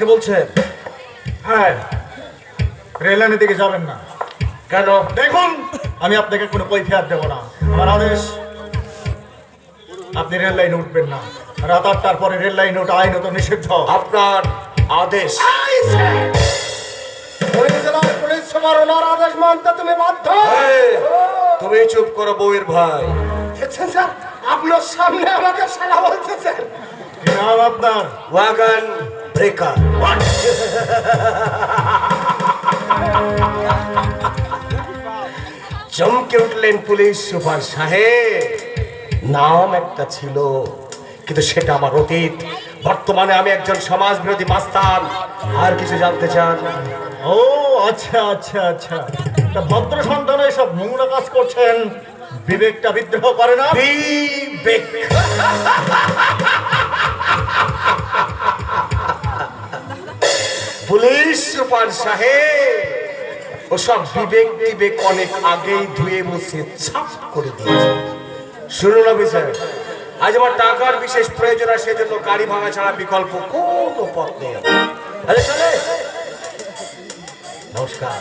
আমাকে বলছেন? হ্যাঁ, রেল লাইনের দিকে যাবেন না। কেন? দেখুন, আমি আপনাকে কোনো কৈফিয়ত দেব না। আমার আদেশ, আপনি রেল লাইনে উঠবেন না। রাত 8টার পরে রেল লাইনে ওঠা আইনত নিষিদ্ধ। আপনার আদেশ? পুলিশ সুপার ওনার আদেশ মানতে তুমি বাধ্য। তুমি চুপ করো বউয়ের ভাই। দেখছেন স্যার, আপনার সামনে আমাকে শালা বলছে স্যার। কি নাম আপনার? Wagon breaker. চমকে উঠলেন পুলিশ সুপার সাহেব। নাম একটা ছিল, কিন্তু সেটা আমার অতীত। বর্তমানে আমি একজন সমাজ বিরোধী মাস্তান। আর কিছু জানতে চান? ও আচ্ছা আচ্ছা আচ্ছা, তা ভদ্র সন্তান এসব নোংরা কাজ করছেন, বিবেকটা বিদ্রোহ করে না? বিবেক? পুলিশ সুপার সাহেব, ওসব বিবেক টিবেক অনেক আগেই ধুয়ে মুছে ছাপ করে দিয়েছে। শুনুন অফিসার, আজ আমার টাকার বিশেষ প্রয়োজন, আর সেজন্য গাড়ি ভাঙা ছাড়া বিকল্প কোনো পথ নেই। আরে চলে, নমস্কার।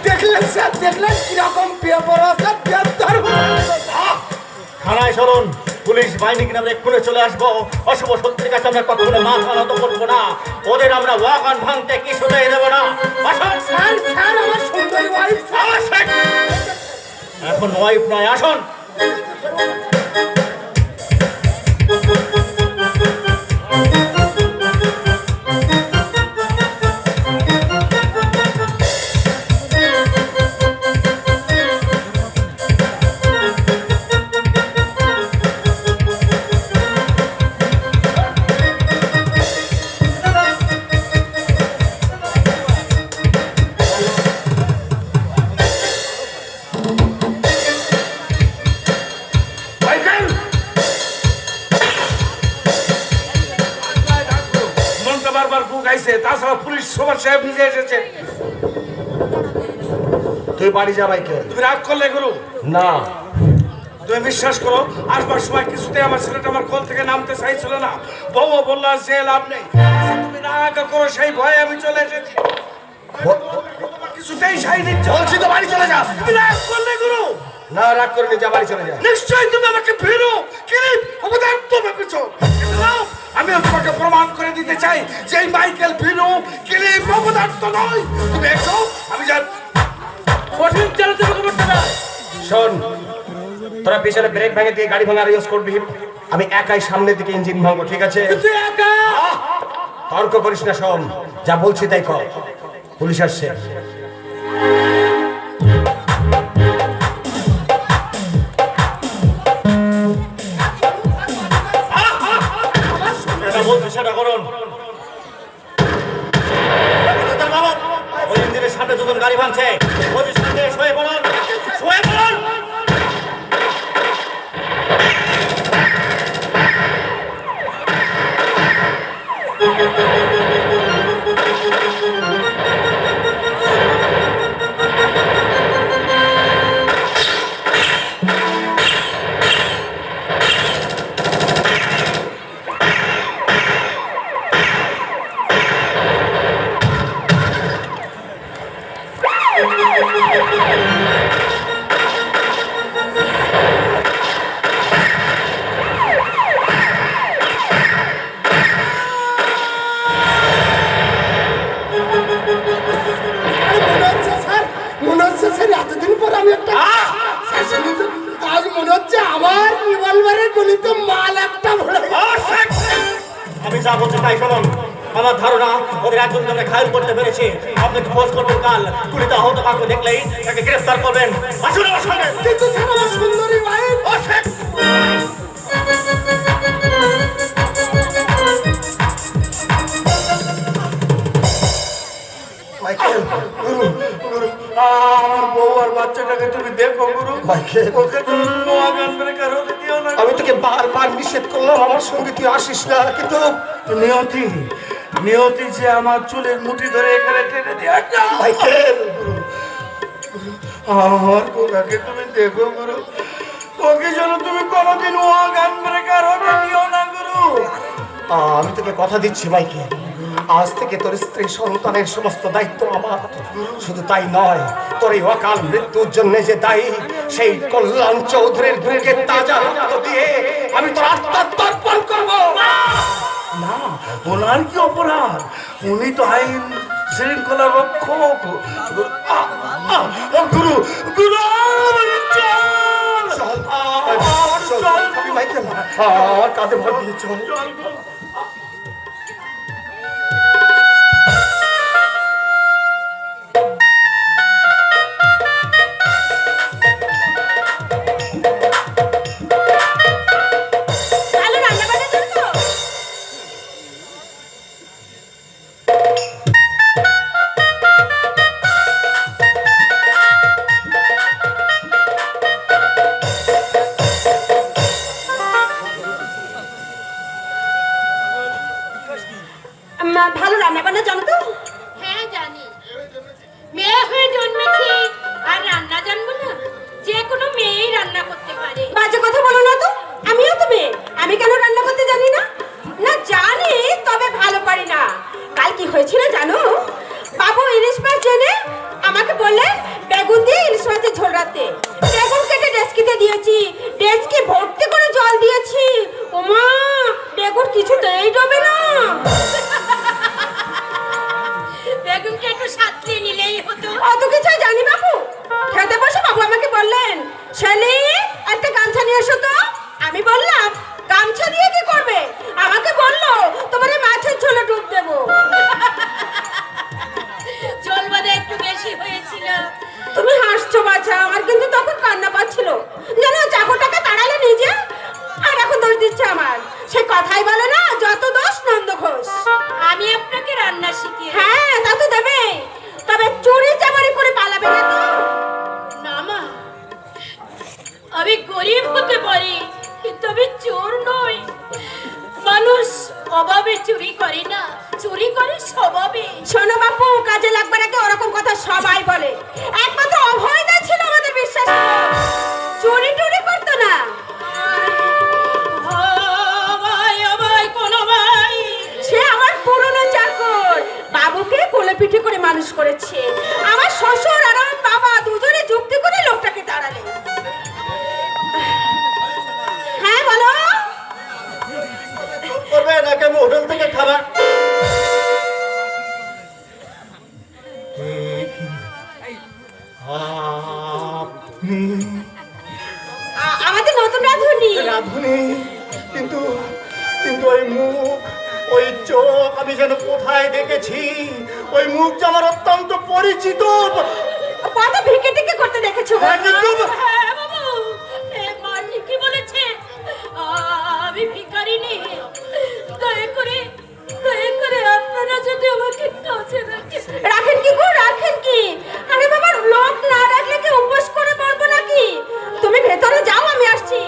দেখলেন স্যার, দেখলেন কিরকম পেপার আছে? থানায় চলুন, পুলিশ বাহিনী কিনা আমরা এক্ষুনি চলে আসবো। অশুভ শক্তির কাছে আমরা কখনো মাথা নত করবো না। ওদের আমরা ওয়াগন ভাঙতে কিছুতেই দেবো না। আসুন স্যার, স্যার আমার সুন্দরী ওয়াইফ স্যার। এখন ওয়াইফ নয়, আসুন। তাছাড়া পুলিশ সুপার সাহেব নিজে এসেছে। তুই বাড়ি যাবাই কে? তুমি রাগ করলে গুরু? না, তুমি বিশ্বাস করো, আসবার সময় কিছুতে আমার ছেলেটা আমার কোল থেকে নামতে চাইছিল না। বউ বললো যে লাভ নেই, তুমি রাগ করো সেই ভয়ে আমি চলে এসেছি। তোমার কিছুতেই সাই দিচ্ছে। বলছি তো বাড়ি চলে যা। তুমি রাগ করলে গুরু? না, রাগ করে যা, বাড়ি চলে যা। নিশ্চয়ই তুমি আমাকে ভীরু কিলিপ অবদার্থ ভেবেছো। কিন্তু নাও, আমিও তোমাকে প্রমাণ করে দিতে চাই যে এই মাইকেল ভীরু কিলিপ অবদার্থ নয়। তুমি এসো, আমি যা কঠিন চালাতে করতে না। শোন, তোরা পিছনে ব্রেক ভেঙে দিয়ে গাড়ি ভাঙার ইউজ করবি। আমি একাই সামনের দিকে ইঞ্জিন ভাঙবো, ঠিক আছে? তুই একা তর্ক করিস না, শোন, যা বলছি তাই কর। পুলিশ আসছে। যেটা বলছি সেটা করুন। ওই ইঞ্জিনের সামনে দুজন গাড়ি ভাঙছে, ওদের সামনে শুয়ে পড়ুন, শুয়ে পড়ুন। মনে হচ্ছে স্যার এতদিন পর আমি একটা আজ মনে হচ্ছে আমার রিভলভারের গুলিতে মাল একটা ভরে। আমি যা বলছি তাই শুনুন। আমার ধারণা ওদের একজনকে আমরা ঘায়ল করতে পেরেছি। আপনি খোঁজ করবেন, কাল গুলিতে আহত কাউকে দেখলেই তাকে গ্রেফতার করবেন। আসুন আমার সঙ্গে। কিন্তু স্যার আমার সুন্দরী ওয়াইফ। আমার বউ আর বাচ্চাটাকে তুমি দেখো গুরু। ওকে তুমি ওয়াগন ব্রেকার হতে দিও না। আমি তোকে বারবার নিষেধ করলাম আমার সঙ্গে তুই আসিস না, কিন্তু নিয়তি নিয়তি যে আমার চুলের মুঠি ধরে এখানে টেনে দিয়ে মাইকেল, আমার কোকাকে তুমি দেখো গুরু, ওকে যেন তুমি কোনোদিন ওয়াগান ব্রেকার হতে দিও না গুরু। আমি তোকে কথা দিচ্ছি মাইকেল, আজ থেকে তোর স্ত্রী সন্তানের সমস্ত দায়িত্ব আমার। শুধু তাই নয়, তোর এই অকাল মৃত্যুর জন্য যে দায়ী, সেই কল্যাণ চৌধুরীর বুকে তাজা রক্ত দিয়ে আমি তোর আত্মার তর্পণ করবো। না, ওনার কি অপরাধ? উনি তো আইন শৃঙ্খলা রক্ষক। ও গুরু, গুরু চল, চল মাইকেল, আমার কাঁধে ভর দিয়ে চল। ভালো রান্না বান্না জানো তো? ভালো রান্না বান্না জানো তো? হ্যাঁ জানি, মেয়ে হয়ে জন্মেছি আর রান্না জানবো না? যে কোনো মেয়েই রান্না করতে পারে। বাজে কথা বলো না তো, আমিও তো মেয়ে, আমি কেন রান্না করতে জানি না? না জানি, তবে ভালো পারি না। কাল কি হয়েছিল জানো? বাবু ইলিশ মাছ জেনে আমাকে বললেন বেগুন দিয়ে ইলিশ মাছের ঝোল রাখতে। বেগুন কেটে ডেস্কিতে দিয়েছি, ডেস্কি ভর্তি করে জল দিয়েছি। ওমা, বেগুন কিছুতেই ডোবে না। বেগুনটা একটু সাঁতরিয়ে নিলেই হতো। অত কিছুই জানি বাবু। খেতে বসে বাবু আমাকে বললেন, শেলি একটা গামছা নিয়ে এসো তো। আমি বললাম গামছা দিয়ে কি করবে? আমাকে বললো তোমার এই মাছের ঝোলে ডুব দেবো। জল বাদে একটু বেশি হয়েছিল। তুমি হাসছো বাছা, আমার কিন্তু তখন কান্না পাচ্ছিল। জানো চাকরটাকে তাড়ালে নিজে, আর এখন দোষ দিচ্ছে আমার। সে কথাই বলে না, যত দোষ নন্দ ঘোষ। আমি আপনাকে রান্না শিখিয়ে হ্যাঁ তা তো দেবে, তবে চুরি চামারি করে পালাবে না তো? না মা, আমি গরিব হতে পারি কিন্তু আমি চোর নই। মানুষ অভাবে চুরি করে না, চুরি করে স্বভাবে। শোনো বাপু, কাজে লাগবে নাকি ওরকম কথা সবাই বলে। একমাত্র অভয়দা ছিল আমাদের বিশ্বাস, চুরি টুরি করতো না। ভাই ভাই কোন ভাই? সে আমার পুরনো চাকর, বাবুকে কোলে পিঠে করে মানুষ করেছে। আমার শ্বশুর আর আমার বাবা দুজনে যুক্তি করে লোকটাকে তাড়ালে। হ্যাঁ বলো। করবে নাকি আমি হোটেল থেকে খাবার? আমাদের নতুন রাঁধুনি। রাধুনি, কিন্তু কিন্তু ওই মুখ, ওই চোখ আমি যেন কোথায় দেখেছি। ওই মুখ যে আমার অত্যন্ত পরিচিত। কত ভিকে টিকে করতে দেখেছো? হ্যাঁ, কিন্তু হ্যাঁ বাবু, মা ঠিকই বলেছে। আমি ভিখারি নেই। দয়া করে আপনারা যদি আমাকে কাছে রাখেন। রাখেন কি গো, রাখেন কি? আরে বাবা, লোক না রাখলে কি উপোস করে বলবো নাকি? তুমি ভেতরে যাও, আমি আসছি।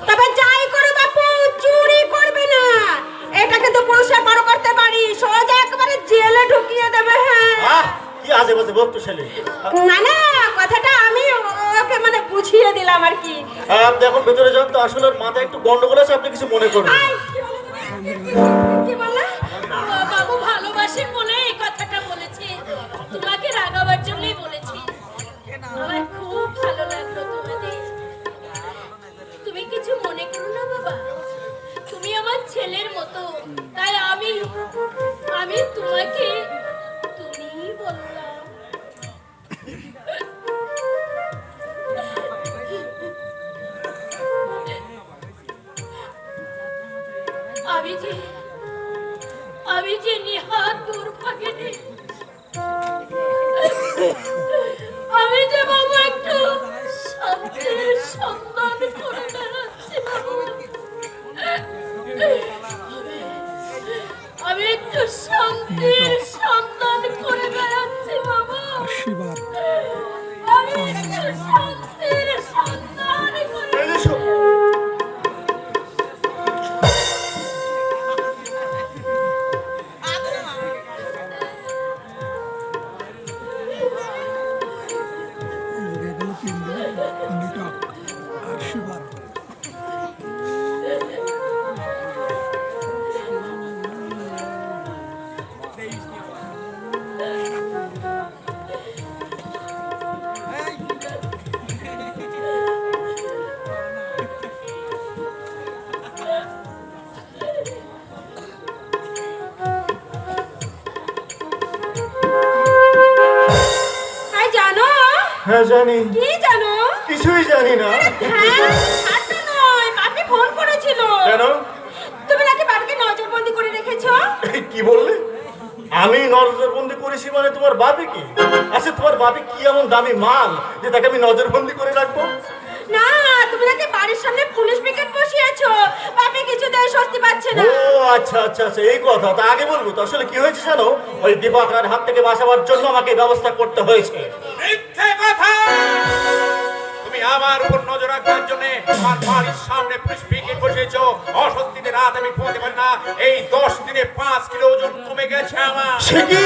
তবে যাই করে বাপু, চুরি করবে না। এটাকে তো পুরুষের বড় করতে পারি, সোজা একেবারে জেলে ঢুকিয়ে দেবে। হ্যাঁ কি আজে বাজে বকতো ছেলে। না না, কথাটা আমি ওকে মানে বুঝিয়ে দিলাম আর কি। আপনি এখন ভেতরে যান তো, আসলে ওর মাথায় একটু গন্ডগোল আছে, আপনি কিছু মনে করবেন। আই, কি বললে? বাবু ভালোবাসে বলে এই কথাটা বলেছে, তোমাকে রাগাবার জন্যই বলেছি। আমার খুব ভালো লাগলো তোমাদের। তুমি কিছু মনে করো না বাবা, তুমি আমার ছেলের মতো, তাই আমি তোমাকে তুমিই বললাম। আমি যে নিহাত দুর্ভাগিনী। আমি যে বাবু একটু শান্তির সন্ধান করে বেড়াচ্ছি বাবু। আমি একটু শান্তির সন্ধান করে বেড়াচ্ছি বাবা। আমি একটু শান্তির সন্ধান করে জানি? কি জানো? কিছুই জানি না। হ্যাঁ, আর তো নয়, বাপি ফোন করেছিল। কেন? তুমি নাকি বাবাকে নজরবন্দি করে রেখেছো। এই কি বললে? আমি নজরবন্দি করেছি মানে তোমার বাপে কি? আচ্ছা তোমার বাপে কি এমন দামি মাল যে তাকে আমি নজরবন্দি করে রাখবো? না, তুমি নাকি বাড়ির সামনে পুলিশ পিকেট বসিয়েছো। বাপি কিছুতেই স্বস্তি পাচ্ছে না। ও আচ্ছা আচ্ছা আচ্ছা, এই কথা। তা আগে বলবো তো আসলে কি হয়েছে জানো? ওই দীপকের হাত থেকে বাঁচাবার জন্য আমাকে এই ব্যবস্থা করতে হয়েছে। মিথ্যে কথা! তুমি আমার উপর নজর রাখবার জন্য আমার বাড়ির সামনে পুলিশ পিকেট বসিয়েছো। অসত্যিতে রাত আমি ঘুমাতে পারি না। এই 10 দিনে 5 কিলো ওজন কমে গেছে আমার। সে কি?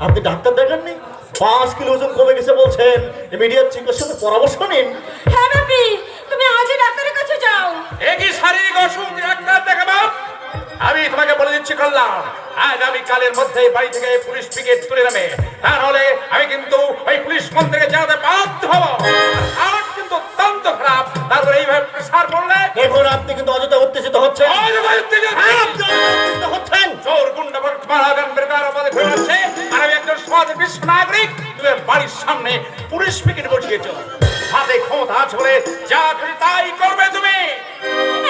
আপনি ডাক্তার দেখাননি? 5 কিলো ওজন কমে গেছে বলছেন? ইমিডিয়েট চিকিৎসকের পরামর্শ নিন। হ্যাঁ বাপি, তুমি আজই ডাক্তারের কাছে যাও। একই শারীরিক অসুখ ডাক্তার দেখাবো? আমি তোমাকে বলে দিচ্ছি কল্যাণ, আগামী কালের মধ্যে বাড়ি থেকে পুলিশ পিকেট তুলে নেবে, তাহলে আমি কিন্তু ওই পুলিশ মন্ত্রীকে জানাতে বাধ্য হব। আর কিন্তু অত্যন্ত খারাপ। তারপরে এইভাবে প্রেসার করলে দেখুন আপনি কিন্তু অযথা উত্তেজিত হচ্ছেন। হচ্ছেন চোর গুন্ডা মারাগান বেকার আমাদের ঘুরে যাচ্ছে, আর আমি একজন সমাজের বিশ্ব নাগরিক। তুমি বাড়ির সামনে পুলিশ পিকেট বসিয়েছ। হাতে ক্ষমতা আছে বলে যা খুশি তাই করবে তুমি।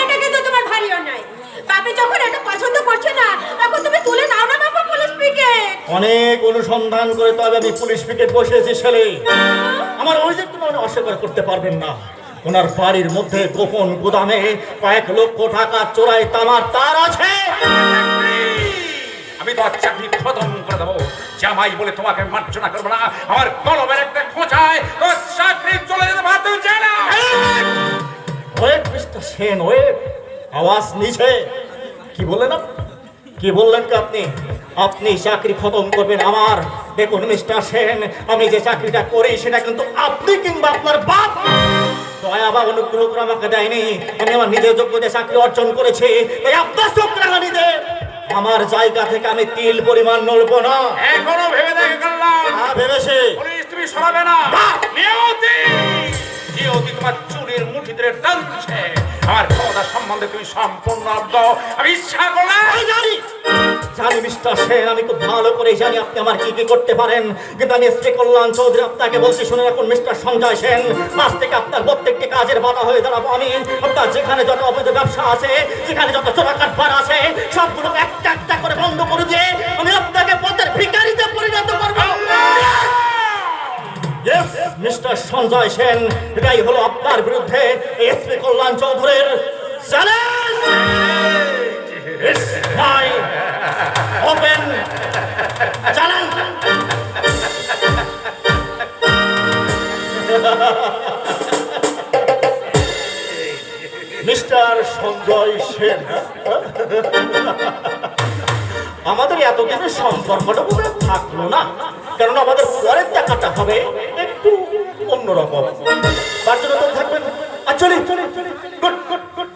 এটা কিন্তু তোমার ভারী অন্যায়। বাপি যখন এটা পছন্দ করছে না, তখন তুমি তুলে নাও না বাবা পুলিশ পিকেট। অনেক অনুসন্ধান করে তবে আমি পুলিশ পিকেট বসিয়েছি ছেলে। আমার অভিযোগ তুমি অস্বীকার করতে পারবেন না। ওনার বাড়ির মধ্যে গোপন গুদামে কয়েক লক্ষ টাকা চোরাই তামার তার আছে। আমি তোমার চাকরি খতম করে দেবো। জামাই বলে তোমাকে মার্জনা করবো না। আমার কলমের একটা খোঁচায় তোমার চাকরি চলে যেতে বাধ্য হচ্ছে না। Wait mister Sen, wait. আওয়াজ নিচে। কি বললেন আপনি? কি বললেন কি আপনি? আপনি চাকরি খতম করবেন আমার? দেখুন মিস্টার সেন, আমি যে চাকরিটা করি সেটা কিন্তু আপনি কিংবা আপনার বাপ দয়া বা অনুগ্রহ করে আমাকে দেয়নি। আমি আমার নিজের যোগ্যতা চাকরি অর্জন করেছি, তাই আপনার চোখরাঙানি দে আমার জায়গা থেকে আমি তিল পরিমাণ নড়বো না। এখনো ভেবে দেখে গেলাম ভেবেছে পুলিশ তুমি সরাবে না। নিয়তি নিয়তি তোমার চুরির মুঠি ধরে টানছে। আমার ক্ষমতা সম্বন্ধে তুমি সম্পূর্ণ অজ্ঞ। আমি ইচ্ছা করলে জানি জানি মিস্টার সেন, আমি খুব ভালো করে জানি আপনি আমার কি কি করতে পারেন। কিন্তু আমি শ্রী কল্যাণ চৌধুরী আপনাকে বলছি, শুনে রাখুন মিস্টার সঞ্জয় সেন, আজ থেকে আপনার প্রত্যেকটি কাজের বাধা হয়ে দাঁড়াবো আমি। আপনার যেখানে যত অবৈধ ব্যবসা আছে, যেখানে যত চোরা কারবার আছে, সবগুলো একটা একটা করে বন্ধ করে দিয়ে আমি আপনাকে পথের ভিখারিতে পরিণত করবো। Yes, মিস্টার সঞ্জয় সেন, এটাই হলো আপনার বিরুদ্ধে শ্রী কল্যাণ চৌধুরীর challenge. It's my open challenge. Mister Sanjay Sen, আমাদের এতদিনের সম্পর্কটা বোধ থাকলো না, কারণ আমাদের পরের দেখাটা হবে একটু অন্যরকম। তার জন্য তো থাকবেন। চলি গুড গুড গুড।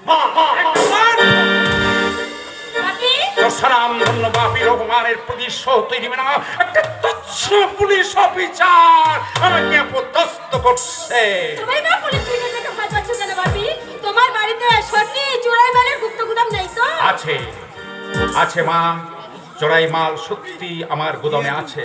বাপি, সালাম ধন্যবাদ রহমানের প্রতিশোধ তৈরি না। একটা তুচ্ছ পুলিশ অফিসার আমাকে পদস্থ করছে। তুমি না পুলিশ পিকেট দেখে ভয় পাচ্ছ কেন বাপি? তোমার বাড়িতে সত্যি চোরাই মালের গুপ্ত গুদাম নেই তো? আছে আছে মা, চোরাই মাল সত্যি আমার গোদামে আছে,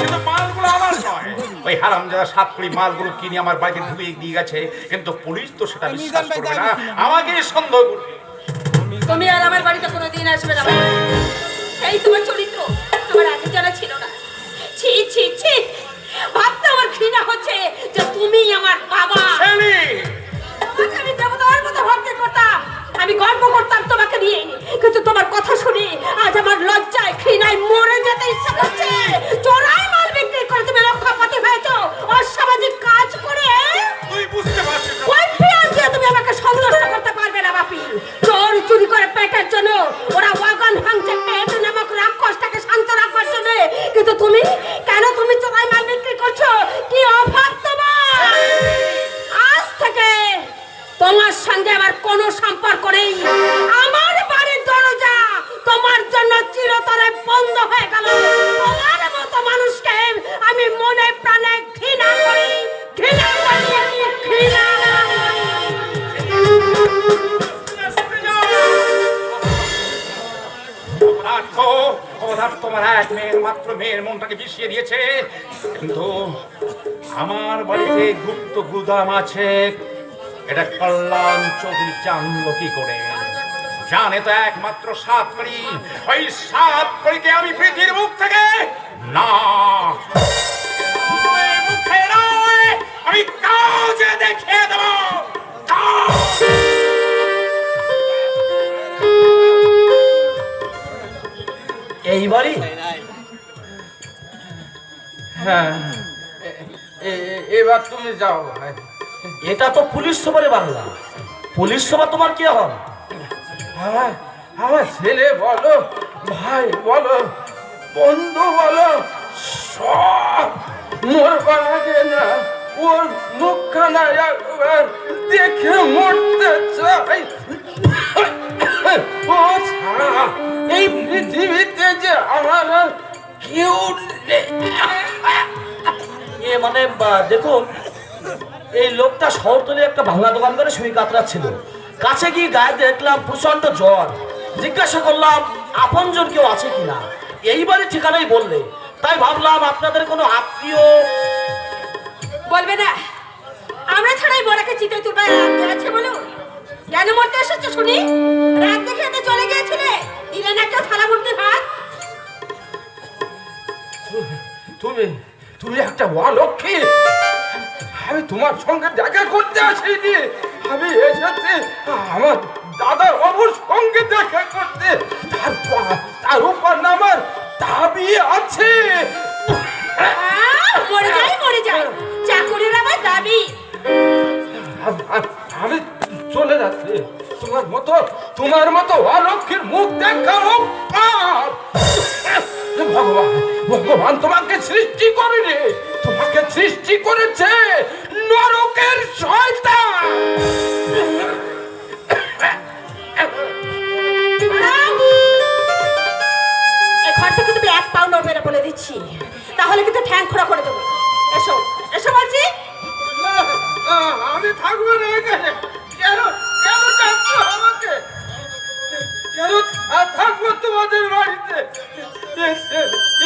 কিন্তু মালগুলো আমার নয়। ওই হারামজাদা সাতপুরি মালগুলো কিনে আমার বাড়িতে ঢুকিয়ে দিয়ে গেছে, কিন্তু পুলিশ তো সেটা বিশ্বাস করবে না, আমাকে সন্দেহ করবে। তুমি আর আমার বাড়িতে কোনোদিন আসবে না বাপি। এই তোমার চরিত্র আমার আগে জানা ছিল না। ছি ছি ছি, ভাবতে আমার ঘৃণা হচ্ছে যে তুমি আমার বাবা। শেলি, তোমাকে আমি দেবতার মতো ভক্তি করতাম, আমি গর্ব করতাম তোমাকে নিয়ে, কিন্তু তোমার কথা শুনি আজ আমার লজ্জায় ঘৃণায় মরে যেতে ইচ্ছা করছে। চোরাই মাল বিক্রি করে তুমি লক্ষপতি হয়েছো, অসামাজিক কাজ করে। তুই বুঝতে পারছিস না? ওই পেঁয়াজ দিয়ে তুমি আমাকে সন্তুষ্ট করতে পারবে না বাপি। চোর চুরি করে পেটের জন্য, ওরা ওয়াগন ভাঙছে পেট নামক রাক্ষসটাকে শান্ত রাখবার জন্য, কিন্তু তুমি কেন তুমি চোরাই মাল বিক্রি করছো? কি অভাব তোমার? আজ থেকে তোমার সঙ্গে আমার কোনো সম্পর্ক নেই। আমার বাড়ির দরজা তোমার জন্য চিরতরে বন্ধ হয়ে গেল। তোমার মতো মানুষকে আমি মনে প্রাণে ঘৃণা করি, ঘৃণা করি, ঘৃণা তোমার এক মেয়ের মাত্র মেয়ের মনটাকে বিষিয়ে দিয়েছে, কিন্তু আমার বাড়িতে গুপ্ত গুদাম আছে, এটা কল্যাণ চৌধুরী জানলো কি করে? জানে তো একমাত্র সাতকড়ি। ওই সাতকড়িকে আমি পৃথিবীর মুখ থেকে না, ওই মুখে নয়, আমি কাজে দেখিয়ে দেব। এই বাড়ি? হ্যাঁ, এবার তুমি যাও ভাই। এটা তো পুলিশ সুপারের বাংলা। পুলিশ সুপার তোমার কি হন? আমার আমার ছেলে বলো, ভাই বলো, বন্ধু বলো, সব মরবার আগে না ওর মুখখানা একবার দেখে মরতে চাই। ও ছাড়া এই পৃথিবীতে যে আমার আর কেউ নেই। এ মানে দেখুন, এই লোকটা শহরতলি একটা ভাঙা দোকান করে শুয়ে কাতরাচ্ছিল। কাছে গিয়ে গায়ে দেখলাম প্রচন্ড জ্বর। জিজ্ঞাসা করলাম আপনজন কেউ আছে কিনা। এইবারে ঠিকানাই বললে, তাই ভাবলাম আপনাদের কোনো আত্মীয়। বলবে না আমরা ছাড়াই বড়াকে চিতে তুলবার আছে বলুন? কেন মরতে এসেছো শুনি? রাত দেখে এতে চলে গিয়েছিলে, দিলে না কেউ থালা মুড়তে ভাত। তুমি তুমি একটা অলক্ষী। আমি তোমার সঙ্গে দেখা করতে আসিনি, আমি এসেছি আমার দাদার অবুর সঙ্গে দেখা করতে। তার উপর না আমার দাবি আছে। মরে যাই চাকুরির আমার দাবি। আমি চলে যাচ্ছি। তোমার মতো অলক্ষীর মুখ দেখা হোক পাপ। ভগবান ভগবান তোমাকে সৃষ্টি করেনি, তোমাকে সৃষ্টি করেছে নরকের শয়তান। এই ঘর থেকে তুমি এক পাও নড়বে না বলে দিচ্ছি, তাহলে কিন্তু ঠ্যাং খোঁড়া করে দেবো। এসো এসো বলছি। আমি থাকবো না এখানে। কেন কেন ডাকছো আমাকে? কেন থাকবো তোমাদের বাড়িতে?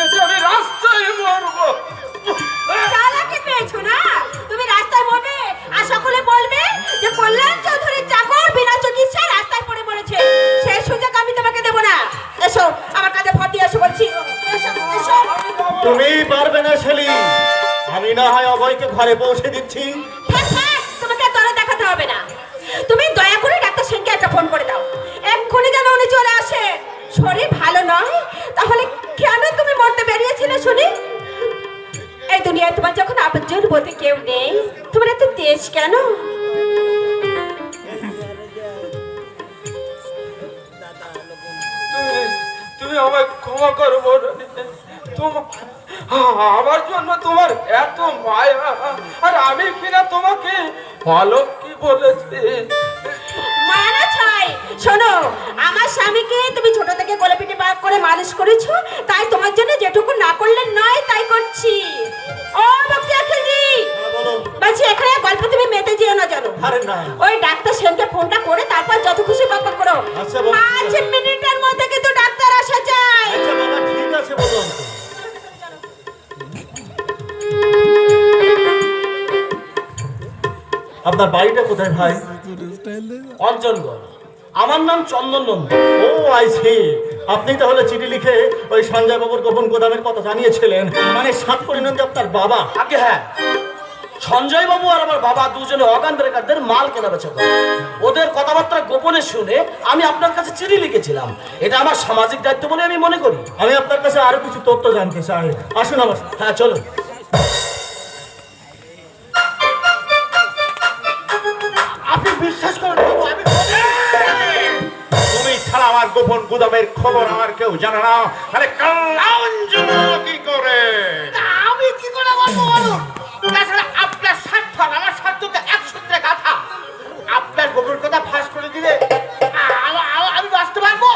এসে আমি রাস্তায় মরবো। চালাকি পেয়েছো না? তুমি রাস্তায় মরবে আর সকলে বলবে যে কল্যাণ চৌধুরীর চাকর বিনা চিকিৎসায় রাস্তায় পড়ে মরেছে। সেই সুযোগ আমি তোমাকে দেবো না। এসো আমার কাছে ভর দিয়ে এসো বলছি। এসো এসো। তুমি পারবে না শেলি, আমি না হয় অভয়কে ঘরে পৌঁছে দিচ্ছি। থাক, থাক, তোমাকে আর দরে দেখাতে হবে না। তুমি দয়া করে ডাক্তার সেনকে একটা ফোন করে দাও, এক্ষুনি যেন উনি চলে আসে। শরীর ভালো নয়, তাহলে কেন তুমি মরতে বেরিয়েছিলে শুনি? এই দুনিয়ায় তোমার যখন আপনজন বলতে কেউ নেই, তোমার এত তেজ কেন? তুমি আমায় ক্ষমা করো বৌরানী। আমার জন্য তোমার এত মায়া, আর আমি কিনা তোমাকে অলক্ষী বলেছি। মায়া না ছাই। শোনো, আমার স্বামীকে তুমি ছোট থেকে কোলে পিঠে পাক করে মানুষ করেছো, তাই তোমার জন্য যেটুকু না করলে নয় তাই করছি। ও ভক্তি আখেলজি, বলছি এখানে গল্প তুমি মেতে যেও না জানো। আরে না, ওই ডাক্তার সেনকে ফোনটা করে তারপর যত খুশি বক করো। আচ্ছা বাবা। 5 মিনিটের মধ্যে কিন্তু ডাক্তার আসা চাই। আচ্ছা বাবা, ঠিক আছে বলুন। আপনার বাড়িটা কোথায় ভাই? অঞ্চলগড়। আমার নাম চন্দন নন্দী। ও আইছি, আপনি তাহলে চিঠি লিখে ওই সঞ্জয় বাবুর গোপন গোদামের কথা জানিয়েছিলেন, মানে সাতকড়ি নন্দী আপনার বাবা। আগে হ্যাঁ, সঞ্জয় বাবু আর আমার বাবা দুজনে অগান ব্রেকারদের মাল কেনা বেচা করে। ওদের কথাবার্তা গোপনে শুনে আমি আপনার কাছে চিঠি লিখেছিলাম। এটা আমার সামাজিক দায়িত্ব বলে আমি মনে করি। আমি আপনার কাছে আরো কিছু তথ্য জানতে চাই। আসুন আমার। হ্যাঁ চলুন। আপনি বিশ্বাস করেন বাবু, আমি তুমি ছাড়া আমার গোপন গুদামের খবর আমার কেউ জানে না। তাহলে কল্যাণ জানলো কি করে? আমি কি করে বলবো বলুন? তাছাড়া আপনার স্বার্থ আর আমার স্বার্থ তো এক সূত্রে গাঁথা। আপনার গোপন কথা ফাঁস করে দিলে আমি বাঁচতে পারবো?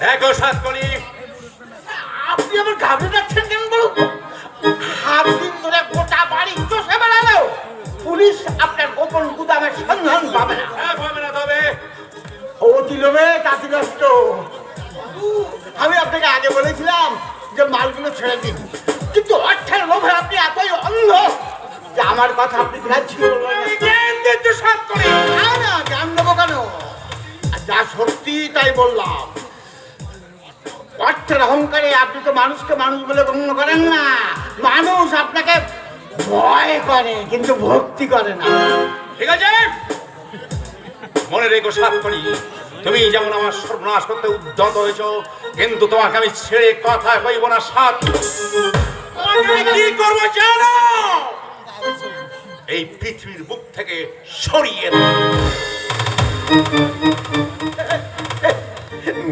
দেখো সাতকড়ি, আপনি আমার ঘাবড়ে যাচ্ছেন কেন বলুন? 7 দিন ধরে গোটা বাড়ি চষে বেড়ালো, পুলিশ আপনার গোপন গুদামের সন্ধান পাবে না। হ্যাঁ পাবে না। তবে ও দিলমে তাঁতি নষ্ট। আমি আপনাকে আগে বলেছিলাম যে মালগুলো ছেড়ে দিন, কিন্তু অর্থের লোভে আপনি এতই অন্ধ যে আমার কথা আপনি গ্রাহ্য করলেন না। জ্ঞান দিচ্ছ সাত করে। না না, জ্ঞান দেবো কেন? আর যা সত্যি তাই বললাম। অর্থের অহংকারে আপনি তো মানুষকে মানুষ বলে গণ্য করেন না। মানুষ আপনাকে ভয় করে কিন্তু ভক্তি করে না। ঠিক আছে, মনে রেখো সাত করি, তুমি যেমন আমার সর্বনাশ করতে উদ্যত হয়েছ, কিন্তু তোমাকে আমি ছেড়ে কথা কইব না সাত। তোমাকে আমি কি করবো জানো? এই পৃথিবীর বুক থেকে সরিয়ে দাও।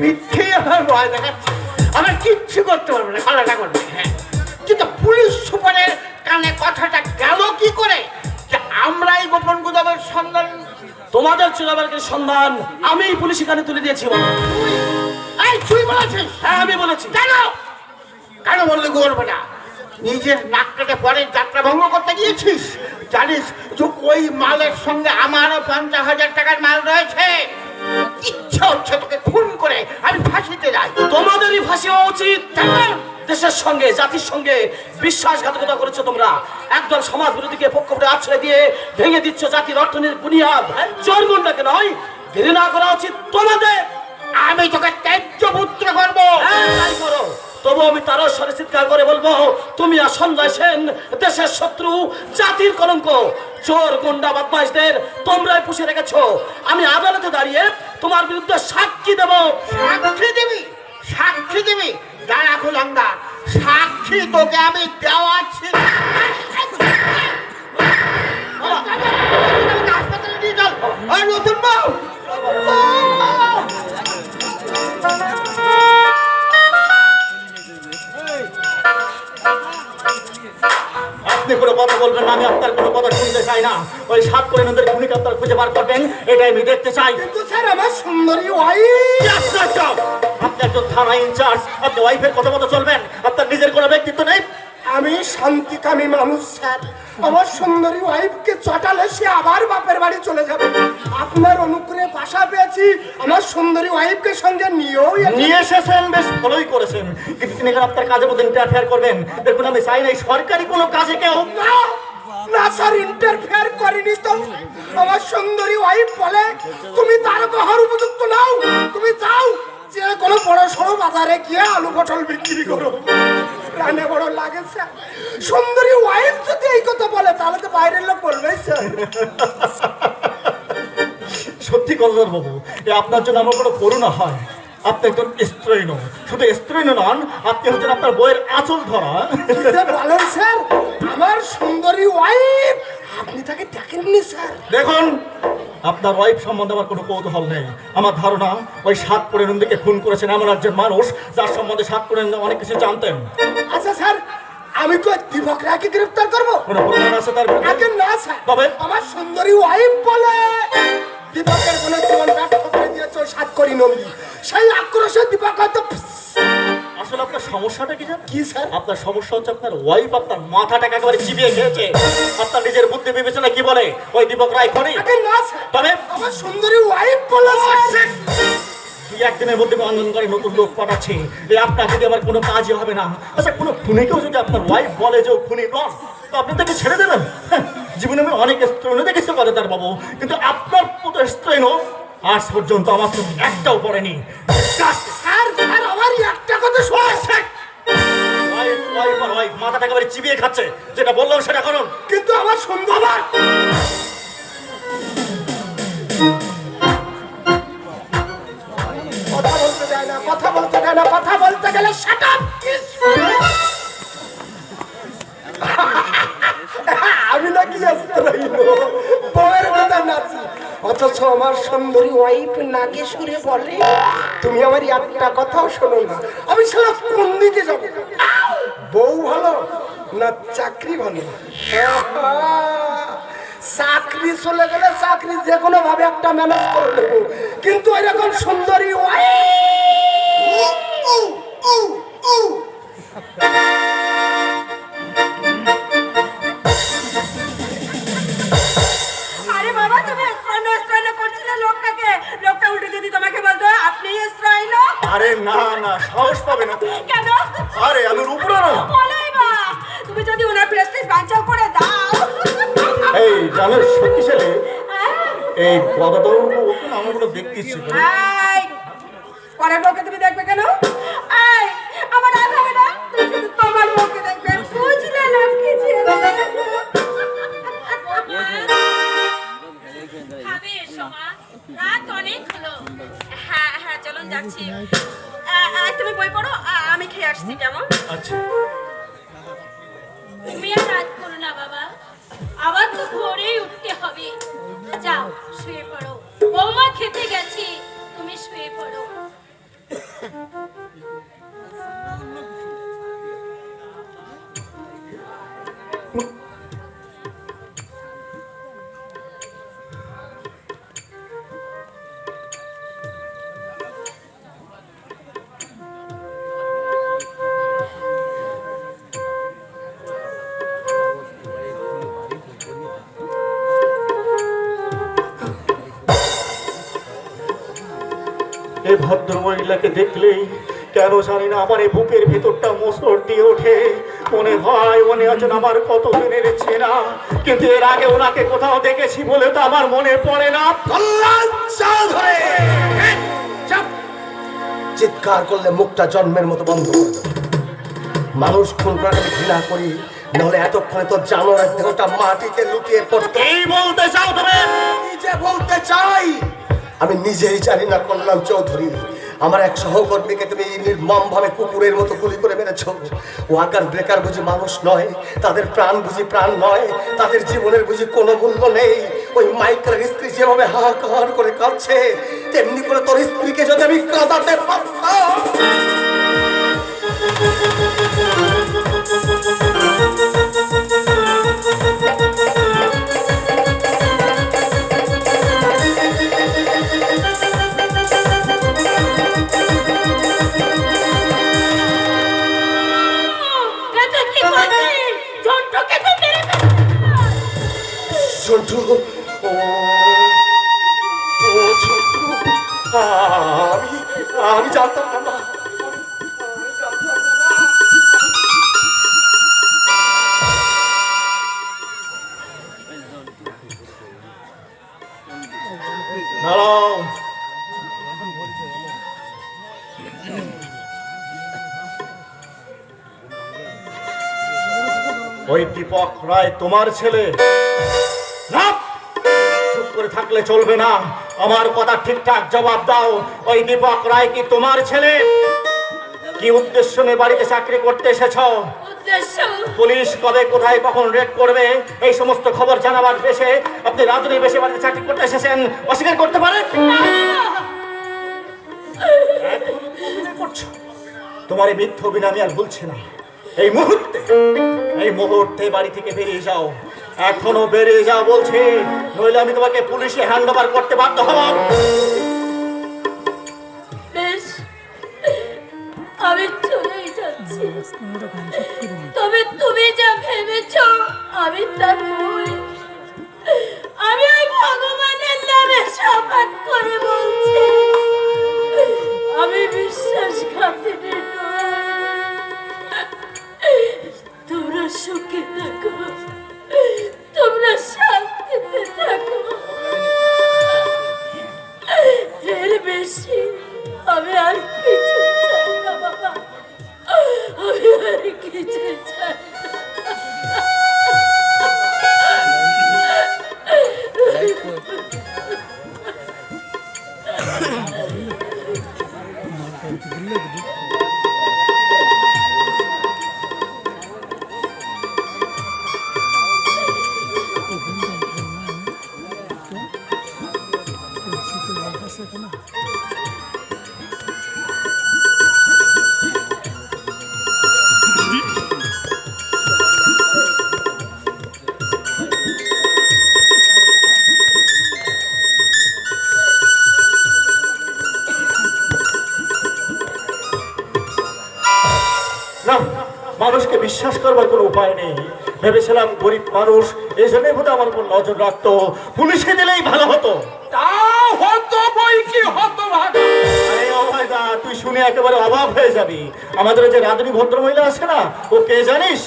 মিথ্যে আমার ভয় দেখাচ্ছে, আমার কিচ্ছু করতে পারবে না, খেলাটা করবে। হ্যাঁ, কিন্তু পুলিশ সুপারের কানে কথাটা গেল কি করে যে আমরাই গোপন গুদামের সন্ধান? তোমাদের চোরাবালির সন্ধান আমি পুলিশের কানে তুলে দিয়েছি বলো। এই তুই বলেছিস? হ্যাঁ আমি বলেছি। কেন কেন বললে করবে না? নিজের নাক কেটে পরের যাত্রা ভঙ্গ করতে গিয়েছিস? জানিস যে ওই মালের সঙ্গে আমারও 50,000 টাকার মাল রয়েছে। ইচ্ছা হচ্ছে তোকে খুন করে আমি ফাঁসিতে যাই। তোমাদেরই ফাঁসি হওয়া উচিত। দেশের সঙ্গে জাতির সঙ্গে বিশ্বাসঘাতকতা করেছো তোমরা। একদল সমাজ বিরোধীকে পক্ষে আশ্রয় দিয়ে ভেঙে দিচ্ছ জাতির অর্থনীতির বুনিয়াদ। চোর গুন্ডাকে নয়, ঘৃণা করা উচিত তোমাদের। আমি তোকে ত্যায্য পুত্র করবো। হ্যাঁ, তাই করো। তবু আমি তারও স্বরে চিৎকার করে বলবো, তুমি আর সঞ্জয় সেন দেশের শত্রু, জাতির কলঙ্ক। চোর গুন্ডা বদমাইশদের তোমরাই পুষে রেখেছো। আমি আদালতে দাঁড়িয়ে তোমার বিরুদ্ধে সাক্ষী দেব। সাক্ষী দিবি? সাক্ষী দিবি? দাঁড়া খুলঙ্গার, সাক্ষী তোকে আমি দেওয়াচ্ছি। হাসপাতালে নিয়ে চল। আর নতুন বউ আপনি কোনো কথা বলবেন না, আমি আপনার কোনো কথা শুনতে চাই না। ওই সাত করে নদের খুনিকে আপনার খুঁজে বার করবেন, এটাই আমি দেখতে চাই। কিন্তু স্যার আমার সুন্দরী ওয়াইফ। আপনি একজন থানা ইনচার্জ, আপনি ওয়াইফের কথা মতো চলবেন। আপনার নিজের কোনো ব্যক্তিত্ব নেই। আমি শান্তিকামী মানুষ স্যার। আমার সুন্দরী ওয়াইফকে চটালে সে আবার বাপের বাড়ি চলে যাবে। আপনার অনুগ্রহে বাসা পেয়েছি, আমার সুন্দরী ওয়াইফকে সঙ্গে নিয়ে এসেছেন, বেশ ভালোই করেছেন। কিন্তু তিনি এখানে আপনার কাজের মধ্যে ইন্টারফেয়ার করবেন, দেখুন আমি চাই না এই সরকারি কোনো কাজে কেউ। না স্যার, ইন্টারফেয়ার করিনি তো। আমার সুন্দরী ওয়াইফ বলে তুমি তারকা হওয়ার উপযুক্ত নাও, তুমি যাও যে কোনো বড় সড়ো বাজারে গিয়ে আলু পটল বিক্রি করো। রানে বড় লাগে স্যার। সুন্দরী ওয়াইফ যদি এই কথা বলে তাহলে তো বাইরের লোক বলবে স্যার। সত্যি কলদার বাবু, এ আপনার জন্য আমার কোনো করুণা হয়। আপনি একজন স্ত্রৈণ, শুধু স্ত্রৈণ নন, আপনি হচ্ছেন আপনার বইয়ের আঁচল ধরা। বলেন স্যার, আমার সুন্দরী ওয়াইফ আপনি তাকে দেখেননি স্যার? দেখুন, আপনার ওয়াইফ সম্বন্ধে আমার কোনো কৌতূহল নেই। আমার ধারণা ওই সাত পরিণন্দীকে খুন করেছেন এমন একজন মানুষ যার সম্বন্ধে সাত পরিণন্দী অনেক কিছু জানতেন। আচ্ছা স্যার, আমি তো দীপক রায়কে গ্রেফতার করবো? কোনো প্রমাণ আছে তার বিরুদ্ধে? আগে না স্যার, তবে আমার সুন্দরী ওয়াইফ বলে দীপকের কোনো জীবন ব্যর্থ করে দিয়েছে ওই সাত করি নন্দী। সেই আক্রোশে দীপক হয়তো আসলে আপনার সমস্যাটা কি জানেন? কি স্যার? আপনার সমস্যা হচ্ছে আপনার ওয়াইফ আপনার মাথাটাকে একেবারে চিবিয়ে খেয়েছে। আপনার নিজের বুদ্ধি বিবেচনা কি বলে ওই দীপক রায় খনি? আগে না স্যার, তবে আমার সুন্দরী ওয়াইফ বলে স্যার। একদিনের মধ্যে আন্দোলন করে নতুন লোক পাঠাচ্ছি, এই আপনার যদি আমার কোনো কাজই হবে না। আচ্ছা, কোনো খুনিকেও যদি আপনার ওয়াইফ বলে যে ও খুনি নন, তো আপনি তাকে ছেড়ে দেবেন? জীবনে আমি অনেক স্ত্রৈণ দেখেছি করে তার বাবু, কিন্তু আপনার মতো স্ত্রৈণ আজ পর্যন্ত আমার তো একটাও পড়েনি। স্যার স্যার, আমার একটা কথা শুনে ওয়াইফ মাথাটা একেবারে চিবিয়ে খাচ্ছে। যেটা বললাম সেটা করুন। কিন্তু আমার সুন্দর কথা বলতে দেয় না, কথা বলতে দেয় না, কথা বলতে গেলে শাট আপ। আমি নাকি বউয়ের কথা নাচি, অথচ আমার সুন্দরী ওয়াইফ নাকে সুরে বলে তুমি আমার একটা কথাও শোনো না। আমি সারা কোন দিকে যাবো? বউ ভালো না চাকরি ভালো? চাকরি চলে গেলে চাকরি যে কোনো ভাবে একটা ম্যানেজ করে দেবো, কিন্তু এরকম সুন্দরী আরে বাবা, তুমি স্ত্রৈণ করছিলে লোকটাকে। লোকটা উল্টে যদি তোমাকে বলতো আপনি স্ত্রৈণ। আরে না না, সাহস পাবে না। কেন? আরে আমি উপরে না। বলেই বা তুমি যদি ওনার প্রেস্টিজ বাঞ্চাল করে দাও। এই জানো সত্যি ছেলে হ্যাঁ? এই গদাধর ওকে না আমার কোনো দেখতে ইচ্ছে করে। এই, পরের বউকে তুমি দেখবে কেন? এই, আমার রাগ হবে না? তুমি শুধু তোমার বউকে দেখবে, বুঝলে লক্ষ্মী ছেলে? খাবে এসো মা, রাত অনেক হলো। হ্যাঁ হ্যাঁ চলুন যাচ্ছি। তুমি বই পড়ো, আমি খেয়ে আসছি কেমন? আচ্ছা তুমি আর রাত করো না বাবা, আবার তো ভোরেই উঠতে হবে। যাও শুয়ে পড়ো, বৌমা খেতে গেছি, তুমি শুয়ে পড়ো। এই ভদ্র মহিলাকে দেখলেই কেন জানি না আমার এই বুকের ভিতরটা মোচড় দিয়ে ওঠে। মনে হয় মনে আছেন আমার কত দিনের চেনা, কিন্তু এর আগে ওনাকে কোথাও দেখেছি বলে তো আমার মনে পড়ে না। কল্যাণ চৌধুরী! চাপ! চিৎকার করলে মুখটা জন্মের মতো বন্ধ করে দেবো। মানুষ খুন করাকে আমি ঘৃণা করি, নাহলে এতক্ষণে তো জানোয়ারের দেহটা মাটিতে লুটিয়ে পড়তো। এই বলতে চাও তুমি? কি যে বলতে চাই আমি নিজেই জানি না কল্যাণ চৌধুরী। আমার এক সহকর্মীকে তুমি নির্মম ভাবে কুকুরের মতো গুলি করে মেরেছ। ওয়াকার ব্রেকার বুঝি মানুষ নয়, তাদের প্রাণ বুঝি প্রাণ নয়, তাদের জীবনের বুঝি কোনো মূল্য নেই। ওই মাইকেলের স্ত্রী যেভাবে হাহাকার করে কাঁদছে, তেমনি করে তোর স্ত্রীকে যদি আমি কাঁদাতে পারতাম। এটা কি করছিস? ঝন্টুকে তো মেরে ফেলছিস। ঝন্টু, ও ও ঝন্টু, আমি জানতাম না। দাঁড়াও, ওই দীপক রায় তোমার ছেলে না? চুপ করে থাকলে চলবে না, আমার কথা ঠিকঠাক জবাব দাও। ওই দীপক রায় কি তোমার ছেলে? কি উদ্দেশ্য নিয়ে বাড়িতে চাকরি করতে এসেছ? উদ্দেশ্য? পুলিশ কবে কোথায় কখন রেড করবে এই সমস্ত খবর জানাবার বেশে আপনি রাজনীতি বেশে বাড়িতে চাকরি করতে এসেছেন, অস্বীকার করতে পারেন? তোমার এই মিথ্য অভিনয় আমি আর বলছি না। এই মুহূর্তে বাড়ি থেকে বেরিয়ে যাও, এখনো বেরিয়ে যাও বলছি, নইলে আমি তোমাকে পুলিশে হ্যান্ড ওভার করতে বাধ্য হব। বেশ, আমি চলেই যাচ্ছি, তবে তুমি যা ভেবেছ আমি তা নই। আমি ওই ভগবানের নামে শপথ করে বলছি, আমি বিশ্বাসঘাতিনী নই। তোমরা সুখে থাকো, তোমরা শান্তিতে থাকো, এর বেশি আমি আর কিছু চাই না বাবা, আমি আর কিছু চাই না। না, মানুষকে বিশ্বাস করবার কোনো উপায় নেই। ভেবেছিলাম গরিব মানুষ, এই জন্যই বোধহয় আমার উপর নজর রাখতো। পুলিশকে দিলেই ভালো হতো। তা হতো বই কি হতো ভাগ। আরে অভয়দা, তুই শুনে একেবারে অবাক হয়ে যাবি। আমাদের যে রাধুনী ভদ্রমহিলা আছে না, ও কে জানিস?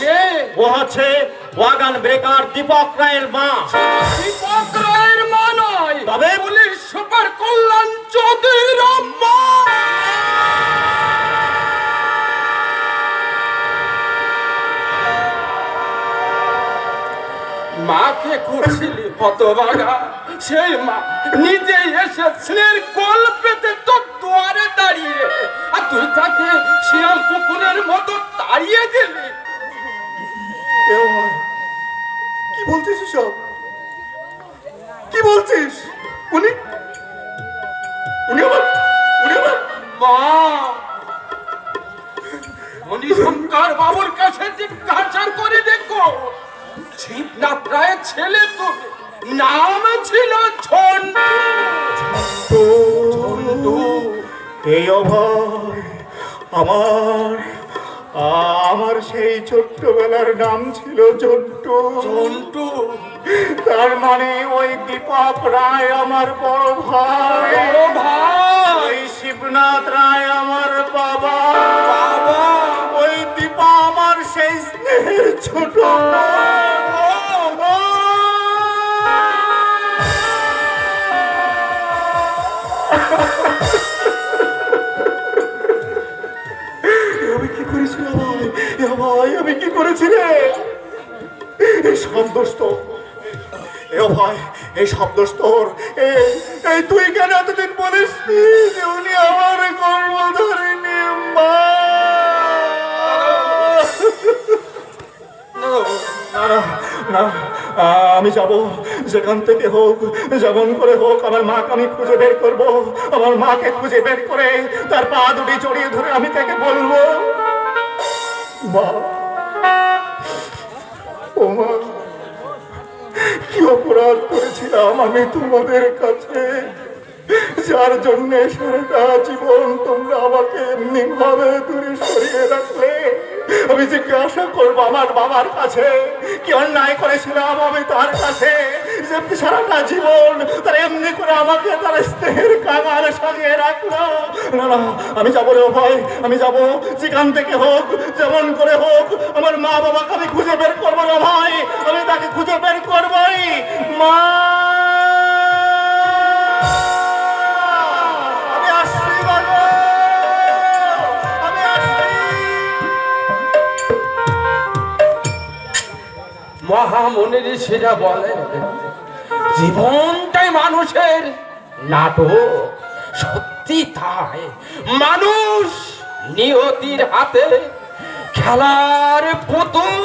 ও হচ্ছে ওয়াগান ব্রেকার দীপক রায়ের মা। দীপক রায়ের মা নয়, তবে? পুলিশ সুপার কল্যাণ চৌধুরীর মা। মাকে খুঁজছিলি হতভাগা, সেই মা নিজে এসে ছেলের কোল পেতে তোর দুয়ারে দাঁড়িয়ে, আর তুই তাকে শিয়াল কুকুরের মতো তাড়িয়ে দিলি। এ ভাই, কি বলছিস সব? কি বলছিস? উনি উনি আমার মা মণিশঙ্কর বাবুর কাছে জিজ্ঞাসা করে দেখো, শিবনাথ রায়ের ছেলে তো নাম ছিল ঝন্টু। এই অভয়, আমার সেই ছোট্টবেলার নাম ছিল জন্টু। ঝন্টু তার মানে ওই দীপক রায় আমার বড় ভাই, বড় ভাই, ওই শিবনাথ রায় আমার বাবা, বাবা, ওই দীপা আমার সেই স্নেহের ছোট আমি কি করেছিলাম ভাই? আমি কি করেছি রে? এই সব দোষ তোর। ভাই, এই সব দোষ তোর। এই তুই কেন এতদিন বলিস যে উনি আমার গর্ভধারিণী মা? না, আমি যাব, যেখান থেকে হোক, যেমন করে হোক, আমার মাকে আমি খুঁজে বের করব। আমার মাকে খুঁজে বের করে তার পা দুটি জড়িয়ে ধরে আমি তাকে বলবো, মা, ও মা, কি অপরাধ করেছিলাম আমি তোমাদের কাছে, যার জন্য সারাটা জীবন তোমরা আমাকে এমনি ভাবে দূরে সরিয়ে রাখলে? আমি জিজ্ঞাসা করবো আমার বাবার কাছে, কি অন্যায় করেছিলাম আমি তার কাছে, যে সারাটা জীবন তার এমনি করে আমাকে তার স্নেহের কাঙাল সাজিয়ে রাখলো? না না, আমি যাবো রে ভাই, আমি যাবো, যেখান থেকে হোক, যেমন করে হোক, আমার মা বাবাকে আমি খুঁজে বের করবো না ভাই, আমি তাকে খুঁজে বের করবোই। মা, আমি আসছি বাবা, আমি আসছি। মহামনির সেটা বলে, জীবনটাই মানুষের নাটক। সত্যি তাই, মানুষ নিয়তির হাতে খেলার পুতুল।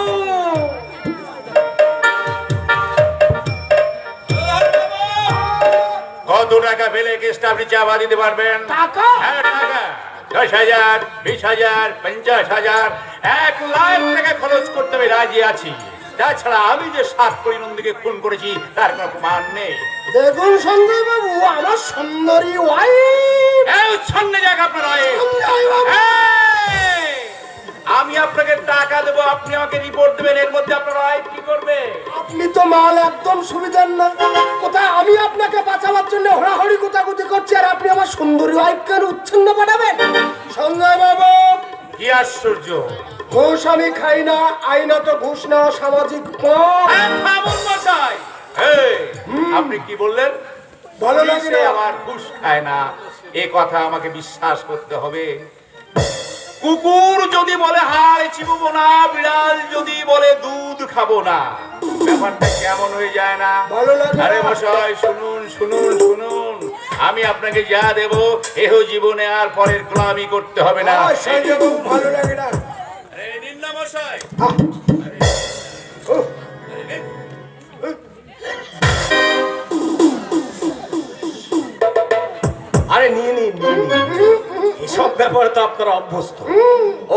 কত টাকা পেলে কেসটা আপনি চাপা দিতে পারবেন? টাকা? হ্যাঁ, টাকা 10,000, 20,000, 50,000, 1 লাখ টাকা খরচ করতে আমি রাজি আছি। তাছাড়া আমি যে 7 কোটি নন্দীকে খুন করেছি তার কোনো প্রমাণ নেই। দেখুন সঞ্জয় বাবু, আমার সুন্দরী ওয়াইফ। এই সামনে যাক আপনার আয়ে। আমি আপনাকে টাকা দেবো, আপনি আমাকে রিপোর্ট দেবেন, এর মধ্যে আপনার আয় কি করবে? আপনি তো মাল একদম সুবিধার না। কোথায় আমি আপনাকে বাঁচাবার জন্য হড়াহড়ি কোথাকুতি করছি, আর আপনি আমার সুন্দরী ওয়াইফকে উচ্ছন্ন পাঠাবেন? সঞ্জয় বাবু, কি আশ্চর্য! ঘুষ আমি খাই না, আইনত ঘুষ নেওয়া সামাজিক পাপ। থামুন মশাই। এই, আপনি কি বললেন? ভালো লাগে পুলিশে না। আমার ঘুষ খায় না, এ কথা আমাকে বিশ্বাস করতে হবে। কুকুর যদি বলে হাড় চিবুবো না, বিড়াল যদি বলে দুধ খাবো না, ব্যাপারটা কেমন হয়ে যায় না? ভালো লাগে না। আরে মশাই, শুনুন শুনুন শুনুন, আমি আপনাকে যা দেব এহ জীবনে আর পরের গোলামি করতে হবে না। সঞ্জয় বাবু, ভালো লাগে না। এই নিন না মশাই। আরে নিয়ে নিন, এসব ব্যাপারে তো আপনারা অভ্যস্ত।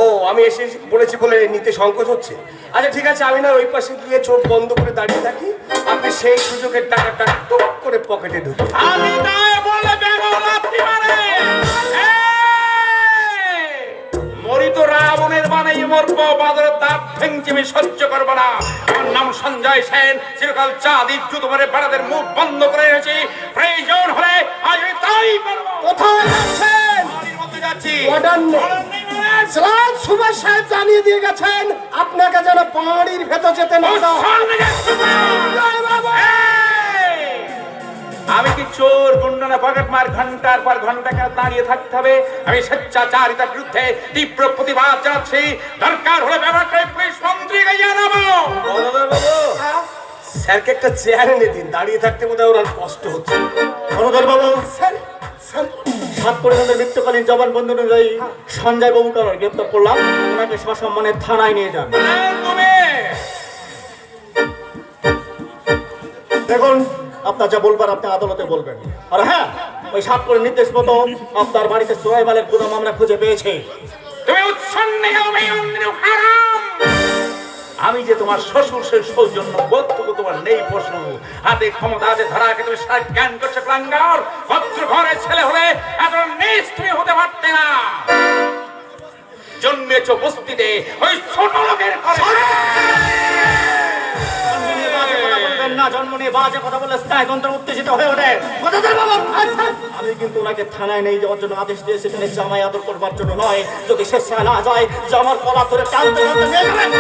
ও, আমি এসে বলেছি বলে নিতে সংকোচ হচ্ছে? আচ্ছা ঠিক আছে, আমি না ওই পাশে গিয়ে চোখ বন্ধ করে দাঁড়িয়ে থাকি, আপনি সেই সুযোগের টাকাটা টুক করে পকেটে ঢুকে। আমি তাই বলে বেরোল আপনি মানে মরি তো রাবণের বানাই মরবো, বাদরের দাঁত ভেঙচি আমি সহ্য করবো না। আমার নাম সঞ্জয় সেন, চিরকাল চাঁদি জুতো মারে বেড়াদের মুখ বন্ধ করে রেখেছি। প্রয়োজন হলে আজ আমি তাই করবো। কোথায় যাচ্ছেন? বাড়ির মধ্যে যাচ্ছি। অর্ডার নেই। অর্ডার নেই মানে? স্যার সুভাষ সাহেব জানিয়ে দিয়ে গেছেন আপনাকে যেন বাড়ির ভেতর যেতে না দেওয়া হয়। সামনে যাচ্ছি। জয় বাবা। এই! আমি কি চোর গুন্ডা না পকেট মার? ঘন্টার পর ঘন্টা কেন দাঁড়িয়ে থাকতে হবে? আমি স্বেচ্ছাচারিতার বিরুদ্ধে তীব্র প্রতিবাদ জানাচ্ছি। দরকার হলে ব্যবহার করে পুলিশ মন্ত্রীকে জানাবো। স্যারকে একটা চেয়ার এনে দিন, দাঁড়িয়ে থাকতে বোধহয় ওর আর কষ্ট হচ্ছে। অনুদর বাবু, স্যার স্যার সাত পরিণতের মৃত্যুকালীন জবানবন্দি অনুযায়ী সঞ্জয় বাবুকে আমরা গ্রেপ্তার করলাম। ওনাকে সসম্মানে থানায় নিয়ে যান। তুমি দেখুন, আপনার যা বলবার আপনি আদালতে বলবেন। আর হ্যাঁ, ওই সাত করে নির্দেশ মতো আপনার বাড়িতে সোহেব আলের গুদাম আমরা খুঁজে পেয়েছি। তুমি উচ্ছন্নে হারাম। আমি যে তোমার শ্বশুর, সেই সৌজন্য বোধটুকু তোমার নেই। পশু হাতে ক্ষমতা আছে, ধরাকে তুমি সারা জ্ঞান করছো। প্লাঙ্গার ভদ্র ঘরের ছেলে হলে এত নিজ তুমি হতে পারতে না। জন্মেছ বস্তিতে, ওই ছোট লোকের ঘরে। না, জন্ম নিয়ে বাজে কথা বলে স্নায়ুতন্ত্র উত্তেজিত হয়ে ওঠে। আমি কিন্তু ওনাকে থানায় নিয়ে যাওয়ার জন্য আদেশ দিয়েছি, সেখানে জামাই আদর করবার জন্য নয়। যদি সে না যায়, জামার কলা ধরে টানতে টানতে নিয়ে যাবেন।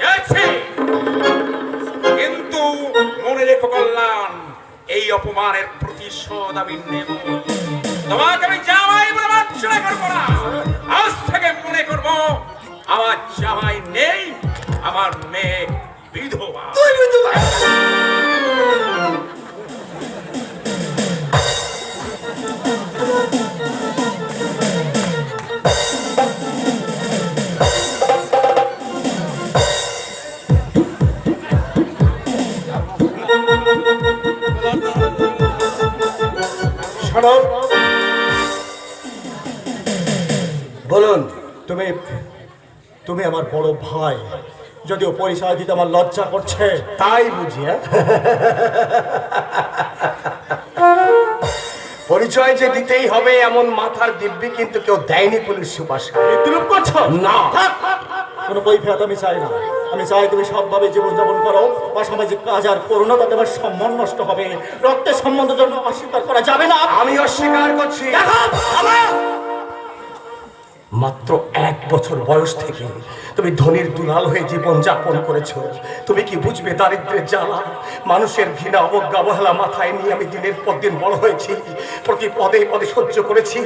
যাচ্ছি। কিন্তু মনে রেখো কল্যাণ, এই অপমানের প্রতিশোধ আমি নেব। তোমাকে আমি জামাই বলে বাচ্চা করবো না। আজ থেকে মনে করবো আমার জামাই নেই, আমার মেয়ে বিধবা। শোনো, বলুন। তুমি তুমি আমার বড় ভাই, যদিও পরিচয় দিতে আমার লজ্জা করছে। তাই বুঝি? পরিচয় যে দিতেই হবে এমন মাথার দিব্যি কিন্তু কেউ দেয়নি পুলিশ সুপার সাহেব। বিদ্রুপ করছো না। কোনো কৈফিয়ত আমি চাই না। আমি চাই তুমি সবভাবে জীবনযাপন করো। অসামাজিক কাজ আর করো না, তাতে আমার সম্মান নষ্ট হবে। রক্তের সম্বন্ধের জন্য অস্বীকার করা যাবে না। আমি অস্বীকার করছি। মাত্র 1 বছর বয়স থেকে তুমি ধনির দুলাল হয়ে জীবন যাপন করেছো। তুমি কি বুঝবে দারিদ্র্যের জ্বালা? মানুষের ঘৃণা, অবজ্ঞা, অবহেলা মাথায় নিয়ে আমি দিনের পর দিন বড় হয়েছি। প্রতি পদে পদে সহ্য করেছি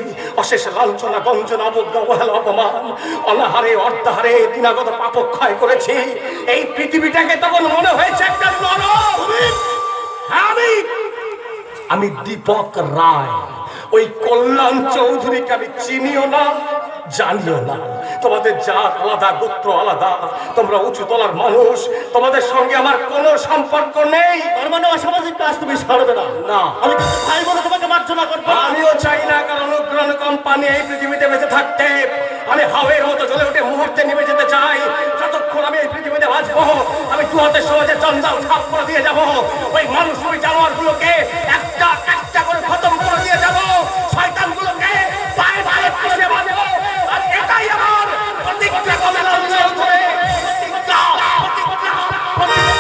অশেষ লাঞ্ছনা, গঞ্জনা, অবজ্ঞা, অবহেলা, অপমান, অনাহারে অর্ধাহারে দিনাগত পাপক্ষয় করেছি। এই পৃথিবীটাকে তখন মনে হয়েছে একটা নরক। আমি দীপক রায়, ওই কল্যাণ চৌধুরীকে আমি চিনিও না, জানিও না। তোমাদের জাত আলাদা, গোত্র আলাদা, তোমরা উঁচু তলার মানুষ, তোমাদের সঙ্গে আমার কোনো সম্পর্ক নেই। তার মানে অসামাজিক কাজ তুমি ছাড়বে না? না। আমি কিন্তু ভাই বলে তোমাকে মার্জনা করবো না। আমিও চাই না কারণ অনুগ্রহণ কোম্পানি এই পৃথিবীতে বেঁচে থাকতে। আমি হাওয়ের মতো জ্বলে উঠে মুহূর্তে নেমে যেতে চাই। যতক্ষণ আমি এই পৃথিবীতে বাঁচবো, আমি 2 হাতের সমাজে জঞ্জাল সাফ করে দিয়ে যাব। ওই মানুষ, ওই জানোয়ারগুলোকে একটা একটা করে খতম করে দিয়ে যাব। শয়তানগুলোকে পায়ে পায়ে পিষে বাঁধবো। আর এটাই আমার প্রতিজ্ঞা। কল্যাণ চৌধুরী, প্রতিজ্ঞা, প্রতিজ্ঞা, প্রতিজ্ঞা।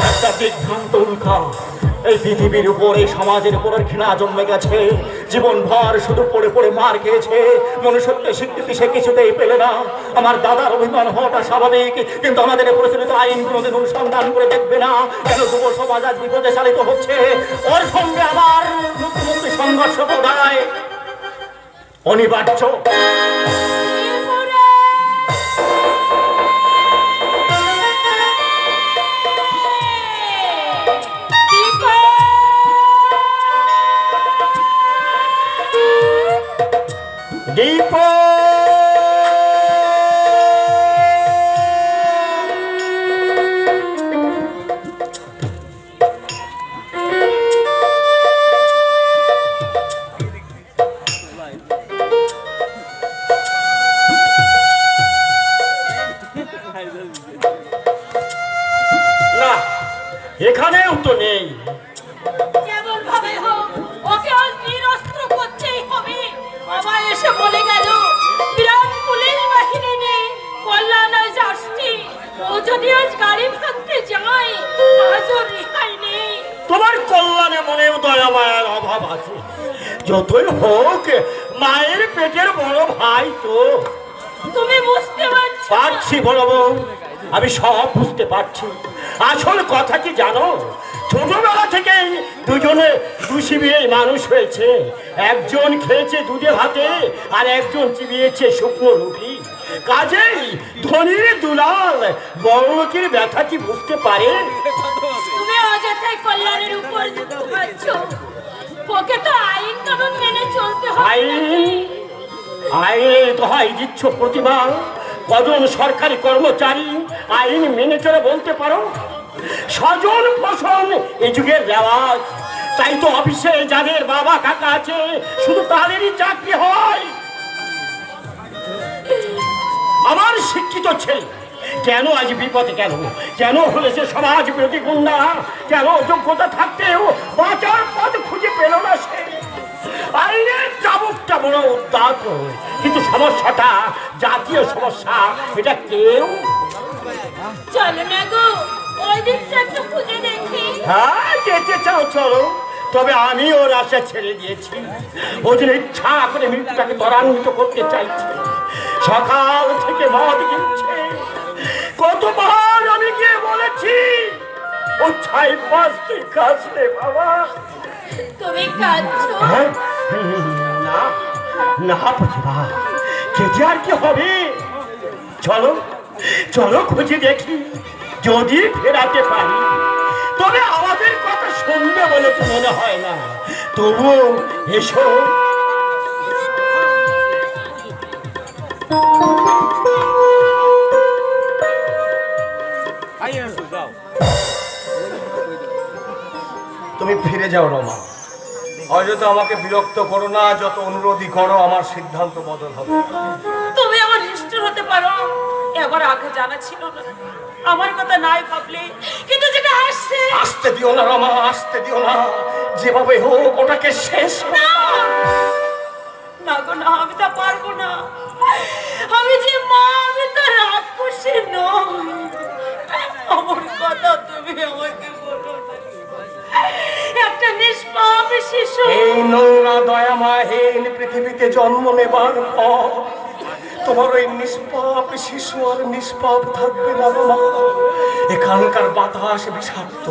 একটা বিভ্রান্ত উল্কা এই পৃথিবীর উপর, এই সমাজের উপর ঘৃণা জন্মে গেছে। জীবনভর শুধু পড়ে পড়ে মার খেয়েছে, মনুষ্যত্বের স্বীকৃতি সে কিছুতেই পেলে না। আমার দাদার অভিমান হওয়াটা স্বাভাবিক, কিন্তু আমাদের এই প্রচলিত আইন কোনোদিন অনুসন্ধান করে দেখবে না কেন যুব সমাজ আজ বিপদে চালিত হচ্ছে। ওর সঙ্গে আমার মুক্তি সংঘর্ষ বোধহয় অনিবার্য। দীপক না, এখানেও তো নেই। যেমন ভাবে হোক ওকে আজ নিরস্ত্র করতেই হবে। বাবা এসে বলে গেল বিরাট পুলিশ বাহিনী নিয়ে কল্যাণ আজ আসছে। ও যদি আজ গাড়ি ভাঙতে যায় আজও রেহাই নেই। তোমার কল্যাণে মনেও দয়া মায়ার অভাব আছে। যতই হোক মায়ের পেটের বড় ভাই তো। তুমি বুঝতে পারছো? পারছি বড় বউ, আমি সব বুঝতে পারছি। আসল কথা কি জানো, ছোটবেলা থেকেই দুজনে দুষিবিয়ে মানুষ হয়েছে। একজন খেয়েছে দুধে ভাতে আর একজন চিবিয়েছে শুকনো রুটি। কাজেই ধনীর দুলাল বড় লোকের ব্যথা কি বুঝতে পারে? তুমি অযথাই কল্যাণের উপর যুক্ত পাচ্ছ। ওকে তো আইন কানুন মেনে চলতে হবে। আইনের দোহাই দিচ্ছ প্রতিভা? কজন সরকারি কর্মচারী আইন মেনে চলে বলতে পারো? স্বজন পোষণ এই যুগের রেওয়াজ। তাই তো অফিসে যাদের বাবা কাকা আছে শুধু তাদেরই চাকরি হয়। আমার শিক্ষিত ছেলে কেন আজ বিপদে গেল? কেন হলে সে সমাজ বিরোধী গুন্ডা? কেন যোগ্যতা থাকতেও বাঁচার পথ খুঁজে পেল না সে? আইনের চাবুকটা বড় উদ্দাত, কিন্তু সমস্যাটা জাতীয় সমস্যা। এটা কেউ চলো না গো, ওই দিকটা একটু খুঁজে দেখি। হ্যাঁ, যেতে চাও চলো, তবে আমি ওর আশা ছেড়ে দিয়েছি। ও যে ইচ্ছা করে মৃত্যুটাকে ত্বরান্বিত করতে চাইছে। সকাল থেকে মদ কিনছে। কতবার আমি গিয়ে বলেছি ও ছাই পাঁচটি কাছে বাবা। তুমি কাঁদছো? হ্যাঁ? না না প্রতিভা, কেটে আর কি হবে? চলো চলো খুঁজে দেখি, যদি ফেরাতে পারি। তবে আমাদের কথা শুনবে বলে তো মনে হয় না। তবু এসো। তুমি ফিরে যাও রমা, অযথা আমাকে বিরক্ত করো না। যত অনুরোধই করো আমার সিদ্ধান্ত বদল হবে। তুমি আমার নিষ্ঠুর হতে পারো, এবার আগে জানা ছিল না। আমার কথা নাই ভাবলে, কিন্তু যেটা আসছে। আসতে দিও না রমা, আসতে দিও না। যেভাবে হোক ওটাকে শেষ না না গো না, আমি তা পারবো না। আমি যে মা, আমি তো রাক্ষসী নই। আমার কথা তুমি আমাকে বলো না। একটা নিষ্পাপ শিশু এই নোংরা দয়াময়হীন পৃথিবীতে জন্ম নেবার পর তোমার ওই নিষ্পাপ শিশু আর নিষ্পাপ থাকবে না রমা। এখানকার বাতাস বিষাক্ত।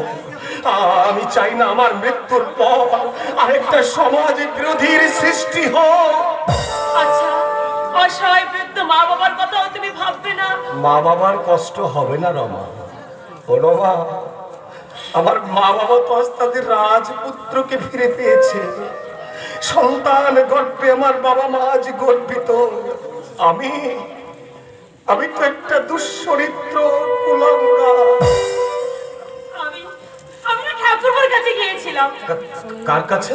আমি চাই না আমার মৃত্যুর পর আরেকটা সমাজ বিরোধীর সৃষ্টি হোক। আচ্ছা, অসহায় বৃদ্ধ মা বাবার কথাও তুমি ভাববে না? মা বাবার কষ্ট হবে না রমা। ও রমা, আমার মা বাবা তো আজ তাদের রাজপুত্রকে ফিরে পেয়েছে। সন্তান গর্ভে আমার বাবা মা আজ গর্বিত। আমি তো একটা দুশ্চরিত্র কুলাঙ্গা। আমি না ঠাকুরমার কাছে গিয়েছিলাম। কার কাছে?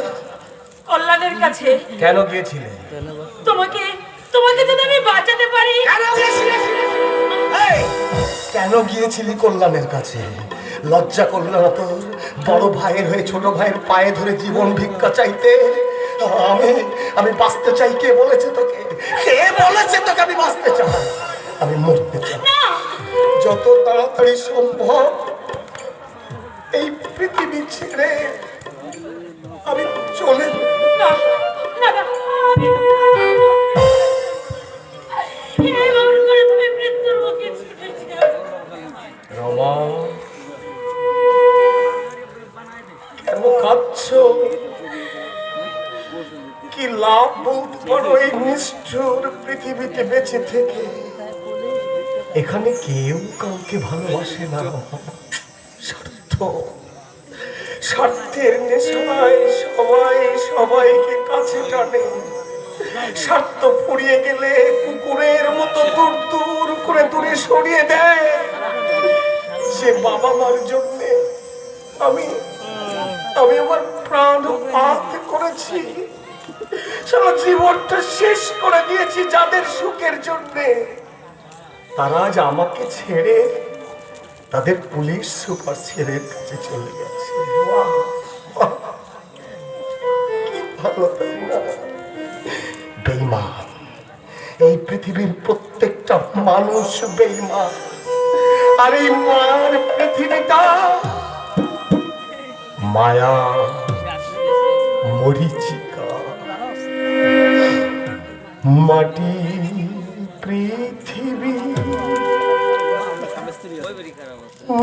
কল্যাণের কাছে। কেন গিয়েছিলে? তোমাকে যদি আমি বাঁচাতে পারি। কেন গিয়েছিলি কল্যাণের কাছে? লজ্জা করল না তোর? বড় ভাইয়ের হয়ে ছোট ভাইয়ের পায়ে ধরে জীবন ভিক্ষা চাইতে? আমি বাঁচতে চাই। কে বলেছে তোকে? কে বলেছে তোকে আমি বাঁচতে চাই? আমি মরতে চাই। যত তাড়াতাড়ি সম্ভব এই পৃথিবী ছেড়ে আমি চলে না না না এমন করে তুমি মৃত্যুর মুখে ছুটে যাও। রমা, কেন কাঁদছ? কি লাভ বলতে পারো এই নিষ্ঠুর পৃথিবীতে বেঁচে থেকে? এখানে কেউ কাউকে ভালোবাসে না। স্বার্থ, স্বার্থের নেশায় সবাই সবাইকে কাছে টানে। স্বার্থ ফুরিয়ে গেলে কুকুরের মতো দূর দূর করে দূরে সরিয়ে দেয়। যে বাবা মার জন্য আমি আমি আমার প্রাণ পাত করেছি, সারা জীবনটা শেষ করে দিয়েছি যাদের সুখের জন্যে, তারা আজ আমাকে ছেড়ে তাদের পুলিশ সুপার ছেলের কাছে চলে গেছে। বাহ, বাহ, কি ভালো তাই না? বেঈমান, এই পৃথিবীর প্রত্যেকটা মানুষ বেঈমান। আর এই মায়ার পৃথিবীটা মায়া মরিচিকা, মাটি পৃথিবী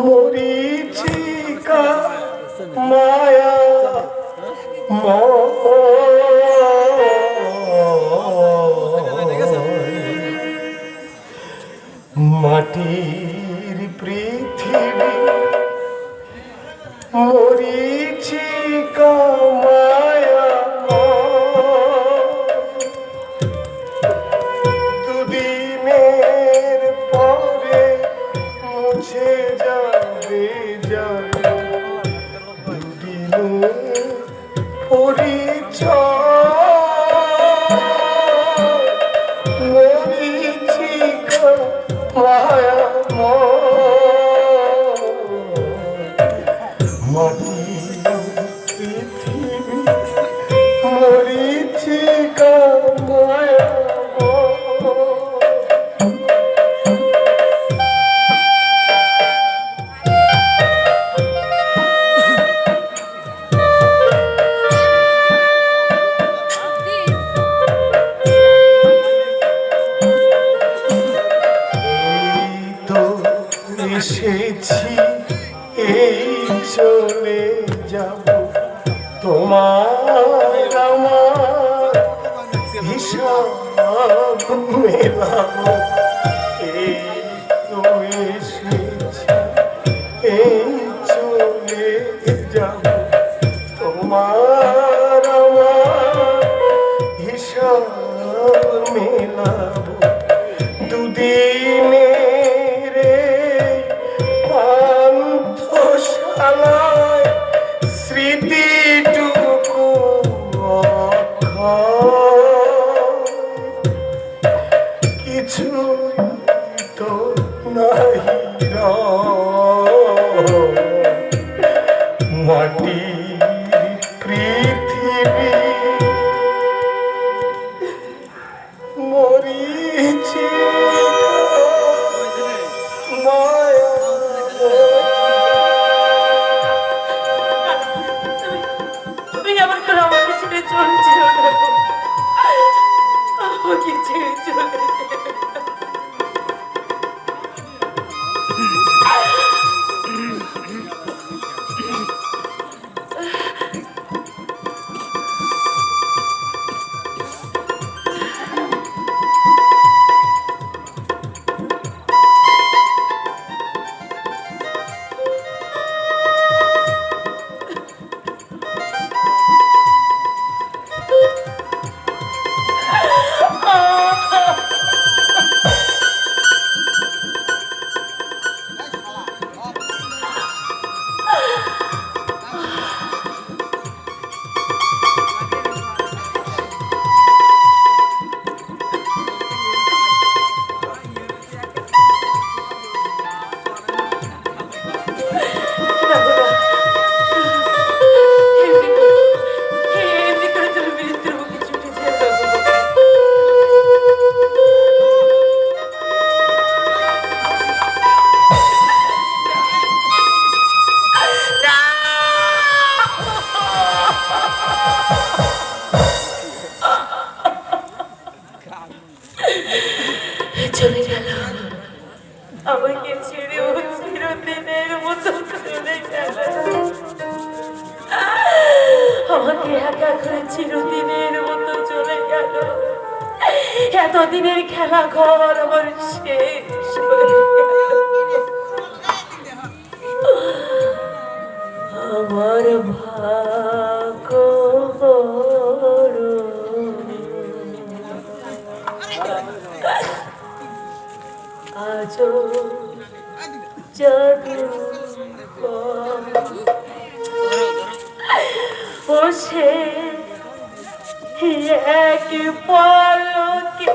মরিচিকা, মায়া মাটির পৃথিবী মরিচিকা, মায়া দুদিনের পরে মুছে যাবে যাবে দুদিনের পরিচয় মরিচিকা, মায়া মাটির পৃথিবী মরিচিকা, মায়া এসেছি, এই চলে যাব, তোমার আমার হিসাব মেলাবো। এই তো এসেছি, এই চলে যাব, তোমার আমার হিসাব মেলাবো। দুদিনের পান্থশালায় স্মৃতিটুকু অক্ষয়, কিছু ছেড়েও চিরদিনের মতো চলে গেল। আমাকে একা করে চিরদিনের মতো চলে গেল। এতদিনের খেলা ঘর আমার শেষ হয়ে গেল। আমার ভাগ্য বড়। আজও জাদু ও সে এক পলকে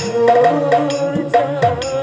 ভোর যায়